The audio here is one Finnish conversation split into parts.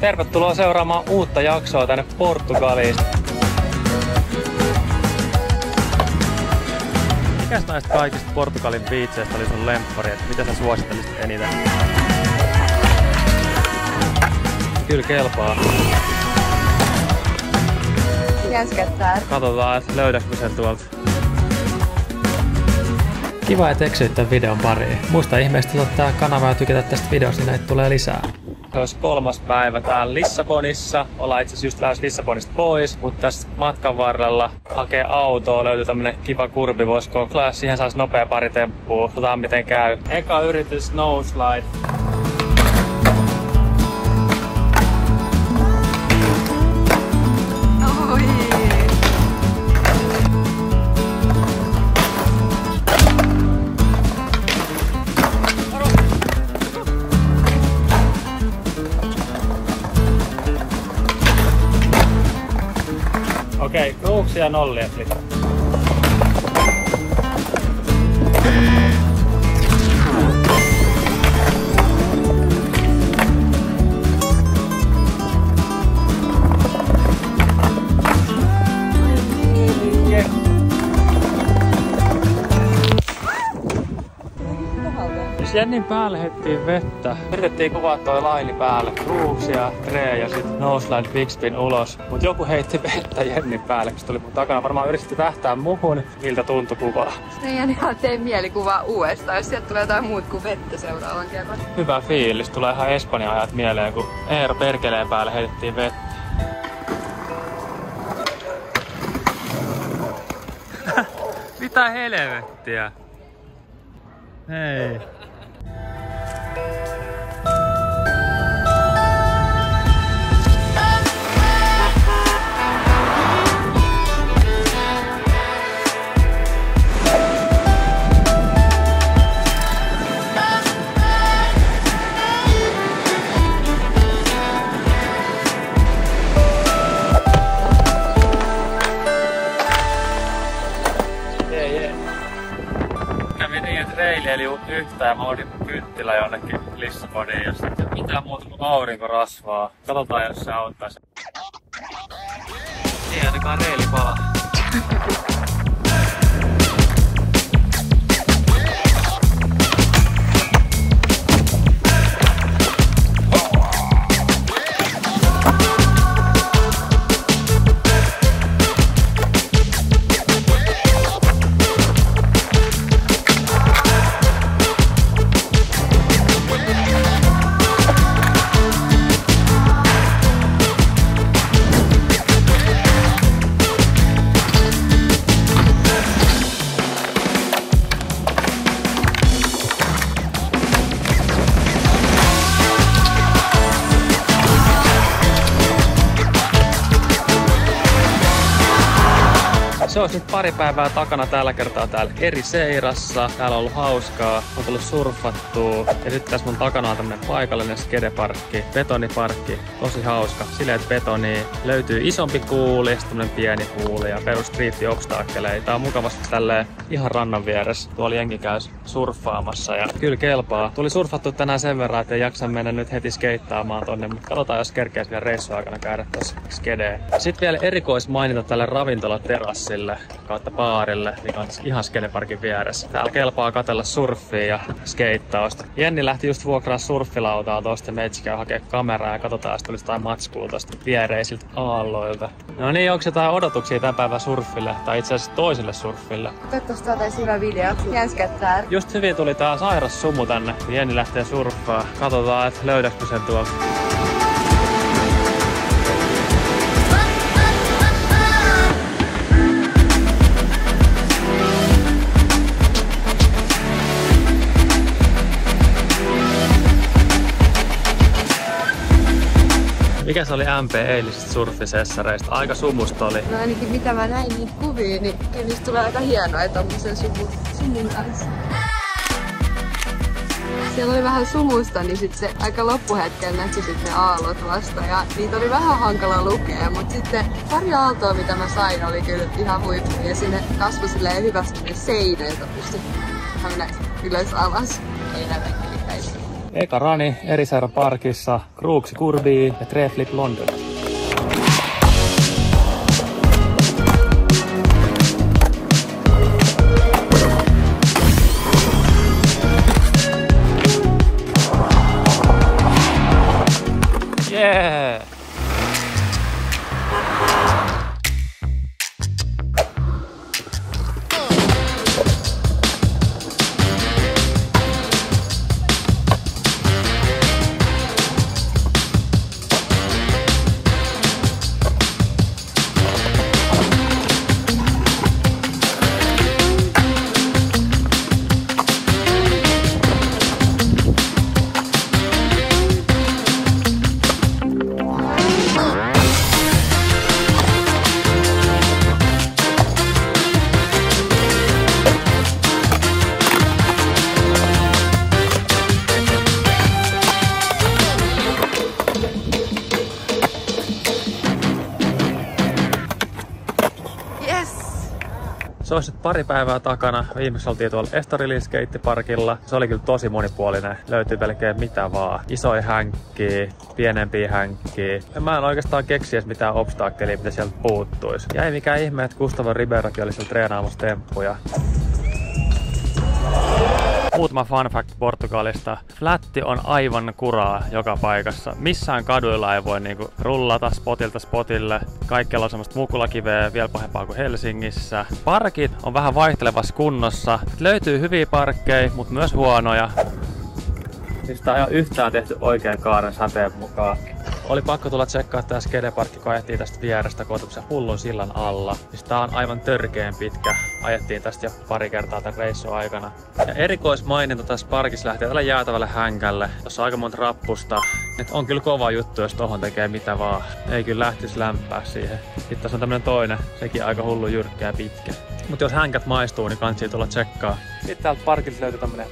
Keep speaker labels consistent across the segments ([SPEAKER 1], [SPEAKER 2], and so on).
[SPEAKER 1] Tervetuloa seuraamaan uutta jaksoa tänne Portugaliin. Mikäs näistä kaikista Portugalin biitseistä oli sun lemppari? Mitä sä suosittelisit eniten? Kyllä kelpaa.
[SPEAKER 2] Jänskättää.
[SPEAKER 1] Katsotaan, että löydätkö sen tuolta. Kiva, että eksyit tämän videon pariin. Muista ihmeesti ottaa kanavaa ja tykätä tästä videosta, niin näitä tulee lisää. Se olisi 3. päivä täällä Lissabonissa. Ollaan itse asiassa just lähes Lissabonista pois, mutta tässä matkan varrella hakee autoa. Löytyy tämmönen kiva kurvi, vois koklaa. Siihen saisi nopea pari temppua. Katsotaan miten käy. Eka yritys snow slide. Okei, kruuksia nollia sitä. Jennin päälle heitettiin vettä. Yritettiin kuvaa toi laini päälle. Kruuksia, tree ja sit noseline big spin ulos. Mut joku heitti vettä Jennin päälle, kun se tuli mun takana. Varmaan yritti tähtää muhun, miltä tuntui kuvaa.
[SPEAKER 2] Ei ihan tee mielikuvaa uudestaan, jos sieltä tulee jotain muut kuin vettä seuraavan kerran.
[SPEAKER 1] Hyvä fiilis. Tulee ihan Espanjan ajat mieleen, kun Eero perkeleen päälle heitettiin vettä. Mitä helvettiä? Hei. Eli yhtään ja mä olin kynttilä jonnekin Lissaboniin ja sitten mitään muuta kuin aurinkorasvaa. Katsotaan jos se auttaisi. Ei ainakaan reili pala. Se olisi nyt pari päivää takana tällä kertaa täällä Ericeirassa. Täällä on ollut hauskaa, on tullut surfattua. Ja sitten tässä mun takana on tämmönen paikallinen skedeparkki, betoniparkki. Tosi hauska. Sileet betonia. Löytyy isompi kuuli, sitten tämmönen pieni kuuli ja perus street obstakkeleita. Tää on mukavasti tälleen ihan rannan vieressä. Tuolla jengi käy surffaamassa ja kyllä kelpaa. Tuli surfattu tänään sen verran, että ei jaksa mennä nyt heti skeittaamaan tonne. Mutta katsotaan jos kerkeäis vielä reissun aikana käydä tossa skedeen. Sitten vielä erikoismaininta tälle ravintolaterassille kautta baarille, mikä on ihan skedeparkin vieressä. Täällä kelpaa katsella surffia ja skeittausta. Jenni lähti just vuokraa surffilautaa tosta ja meitsi käy hakee kameraa ja katsotaan, jos tulisi jotain matskua tosta viereisiltä aalloilta. No niin, onko jotain odotuksia tämän päivän surffille tai itse asiassa toiselle surffille?
[SPEAKER 2] Toivottavasti otais hyvä video. Jänskättää.
[SPEAKER 1] Just hyvin tuli tää sairas sumu tänne, kun Jenni lähtee surffaa. Katsotaan, että löydätkö sen tuolta. Mikä se oli MP eilisistä surfisessareista? Aika sumusta oli.
[SPEAKER 2] No ainakin mitä mä näin niitä kuvia, niin niistä tulee aika hienoja tommosen sumun kanssa. Siellä oli vähän sumusta, niin sit se aika loppuhetkellä näki sit ne aallot vasta ja niitä oli vähän hankala lukea, mut sitten pari aaltoa mitä mä sain oli kyllä ihan huippu ja sinne kasvoi silleen hyvästi ne seinä, jota pystyi mennä ylös alas. Ei näytä klikkäisi.
[SPEAKER 1] Eka rani Ericeira parkissa, Cruxi Kurbii ja Treflip London. Yeah! Se olisi nyt pari päivää takana. Viimeksi oltiin tuolla Estoril skeittiparkilla. Se oli kyllä tosi monipuolinen. Löytyy melkein mitä vaan. Isoja hänkkiä, pienempiä hänkkiä. Mä en oikeastaan keksi edes mitään obstaakkelia, mitä sieltä puuttuisi. Ja ei mikään ihme, että Gustavo Ribeirakin oli siellä treenaamassa temppuja. Muutama fun fact Portugalista. Flätti on aivan kuraa joka paikassa. Missään kaduilla ei voi niinku rullata spotilta spotille. Kaikkialla on semmoista mukulakiveä vielä pahempaa kuin Helsingissä. Parkit on vähän vaihtelevassa kunnossa. Löytyy hyviä parkkeja, mutta myös huonoja. Siis tää ei ole yhtään tehty oikean kaaren säteen mukaan. Oli pakko tulla tsekkaa tää skedeparkki, kun ajettiin tästä vierestä koetuksen hullun sillan alla. Siis tää on aivan törkeen pitkä. Ajettiin tästä jo pari kertaa tän reissun aikana. Ja erikoismaininta tässä parkissa lähtee tälle jäätävälle hänkälle. Tossa on aika monta rappusta. Et on kyllä kova juttu, jos tohon tekee mitä vaan. Ei kyllä lähtis lämpää siihen. Sitten tässä on tämmönen toinen, sekin aika hullu jyrkkä ja pitkä. Mut jos hänkät maistuu, niin kansi tulla tsekkaa. Sitten täältä parkilta löytyy tämmönen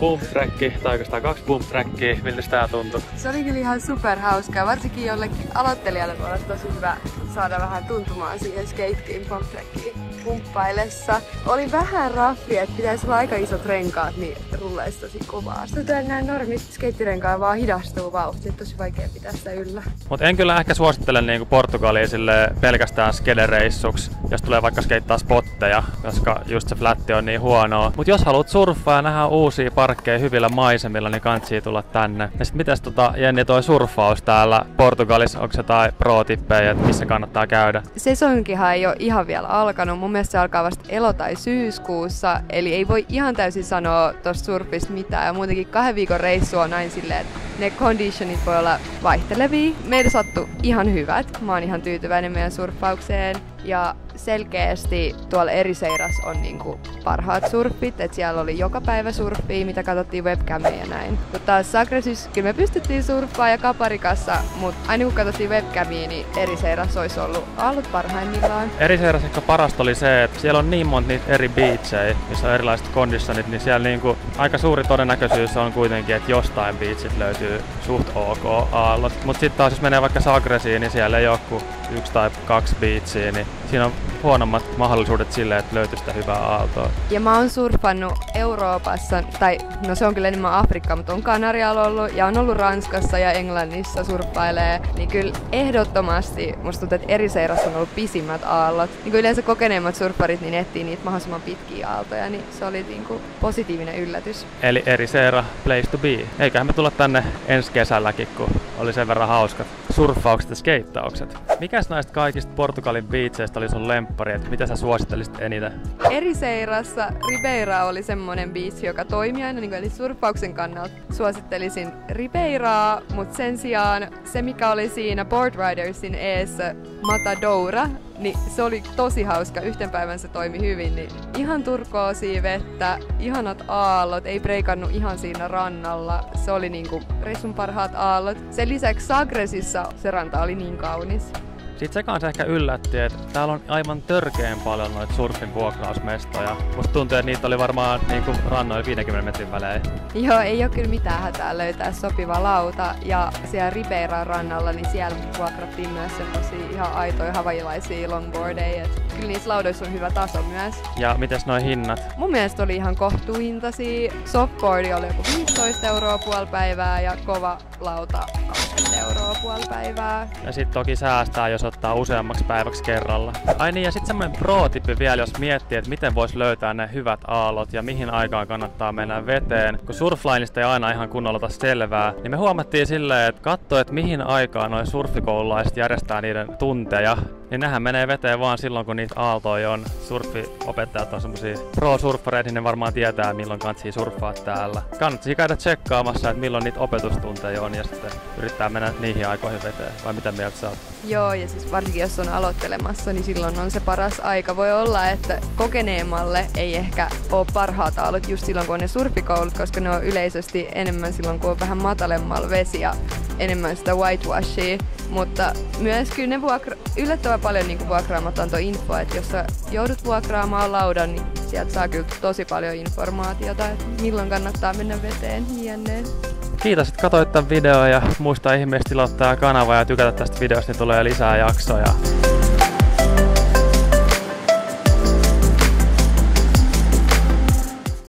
[SPEAKER 1] boom tracki, tai oikeastaan 2 boom trackia. Miltä tää tuntui?
[SPEAKER 2] Se oli kyllä ihan super hauskaa. Varsinkin jollekin aloittelijalle voi olla tosi hyvä saada vähän tuntumaan siihen skatein boom trackiin pumppaillessa. Oli vähän raffi, että pitäisi olla aika isot renkaat, niin rullaisi tosi kovaa. Sitten näin normista skeittirenkaan vaan hidastuu vauhti, että tosi vaikea pitää sitä yllä.
[SPEAKER 1] Mut en kyllä ehkä suosittele niinku Portugalia sille pelkästään skedereissuksi, jos tulee vaikka skeittaa spotteja, koska just se flätti on niin huonoa. Mut jos haluat surffaa ja nähdä uusia parkkeja hyvillä maisemilla, niin kantsii tulla tänne. Ja sit mitäs Jenni toi surffaus täällä Portugalissa, onko se jotain pro-tippejä, että missä kannattaa käydä?
[SPEAKER 2] Sesonkihan ei ole ihan vielä alkanut. Mun mielestä se alkaa vasta elo- tai syyskuussa, eli ei voi ihan täysin sanoa tosta surfista mitään. Ja muutenkin 2 viikon reissu on näin silleen, että ne conditionit voi olla vaihtelevia. Meillä sattui ihan hyvät. Mä oon ihan tyytyväinen meidän surffaukseen. Ja selkeästi tuolla Ericeiras on niinku parhaat surfit, että siellä oli joka päivä surffia, mitä katsottiin webcameja ja näin. Mutta Sagresissa kyllä me pystyttiin surffaa ja Kaparikassa, mutta aina kun katsottiin webcamia, niin Ericeiras olisi ollut aallot parhaimmillaan.
[SPEAKER 1] Ericeiras ehkä parasta oli se, että siellä on niin monta niitä eri beachejä, missä on erilaiset conditionit, niin siellä niinku aika suuri todennäköisyys on kuitenkin, että jostain beachit löytyy suht ok aallot. Mutta sitten taas jos menee vaikka Sagresiin, niin siellä ei ole kuin 1 tai 2 beachia, niin siinä on huonommat mahdollisuudet sille, että löytyy sitä hyvää aaltoa.
[SPEAKER 2] Ja mä oon surffannut Euroopassa, tai no se on kyllä enemmän Afrikkaa, mutta on Kanarialla ollut ja on ollut Ranskassa ja Englannissa surffailee. Niin kyllä ehdottomasti musta tuntuu, että Ericeiras on ollut pisimmät aallot. Niin kuin yleensä kokeneemmat surffarit niin etsii niitä mahdollisimman pitkiä aaltoja, niin se oli niin kuin positiivinen yllätys.
[SPEAKER 1] Eli Ericeira, place to be. Eiköhän me tulla tänne ensi kesälläkin, kun oli sen verran hauskat surffaukset ja skeittaukset. Mikäs näistä kaikista Portugalin beacheistä oli sun lemppari, että mitä sä suosittelisit eniten?
[SPEAKER 2] Ericeirassa Ribeira oli semmonen biisi, joka toimii aina, niin eli surffauksen kannalta suosittelisin Ribeiraa, mutta sen sijaan se, mikä oli siinä Board Ridersin eessä Matadoura, niin se oli tosi hauska. Yhten päivän se toimi hyvin, niin ihan turkoosia vettä, ihanat aallot, ei breikannut ihan siinä rannalla. Se oli niinku reissun parhaat aallot. Sen lisäksi Sagresissa se ranta oli niin kaunis.
[SPEAKER 1] Sitten se kanssa ehkä yllätti, että täällä on aivan törkeen paljon noita surfin vuokrausmestoja. Musta tuntuu, että niitä oli varmaan niinku rannoilla 50 metrin välein.
[SPEAKER 2] Joo, ei ole kyllä mitään hätää löytää sopiva lauta. Ja siellä Ribeiran rannalla, niin siellä vuokrattiin myös semmosia ihan aitoja havailaisia longboardeja. kyllä niissä laudoissa on hyvä taso myös.
[SPEAKER 1] Ja mites noi hinnat?
[SPEAKER 2] Mun mielestä oli ihan kohtuuhintaisia. Softboardi oli joku 15 € puoli päivää ja kova lauta 20 € puoli päivää.
[SPEAKER 1] Ja sit toki säästää, jos ottaa useammaksi päiväksi kerralla. Ai niin, ja sit semmonen pro-tippi vielä, jos miettii, että miten vois löytää ne hyvät aallot ja mihin aikaan kannattaa mennä veteen. Kun surflineista ei aina ihan kunnolla ota selvää, niin me huomattiin silleen, että katso, että mihin aikaan noi surfikoululaiset järjestää niiden tunteja. Niin nehän menee veteen vaan silloin, kun niitä aaltoja on. Surfiopettajat on semmosia pro-surffareita, niin ne varmaan tietää, milloin kantsii surffaa täällä. Kannattaa käydä tsekkaamassa, että milloin niitä opetustunteja on ja sitten yrittää mennä niihin aikoihin veteen. Vai mitä mieltä sä oot?
[SPEAKER 2] Joo, ja siis varsinkin jos on aloittelemassa, niin silloin on se paras aika. Voi olla, että kokeneemmalle ei ehkä ole parhaat aallot just silloin, kun on ne surfikoulut, koska ne on yleisesti enemmän silloin, kun on vähän matalemmalla vesi ja enemmän sitä whitewashia. Mutta myös kyllä ne yllättävän paljon niin vuokraamatonta infoa, että jos sä joudut vuokraamaan laudan, niin sieltä saa kyllä tosi paljon informaatiota, että milloin kannattaa mennä veteen jne.
[SPEAKER 1] Kiitos, että katsoit tämän videon ja muista ihmeessä tilauttaa kanava ja tykätä tästä videosta, niin tulee lisää jaksoja.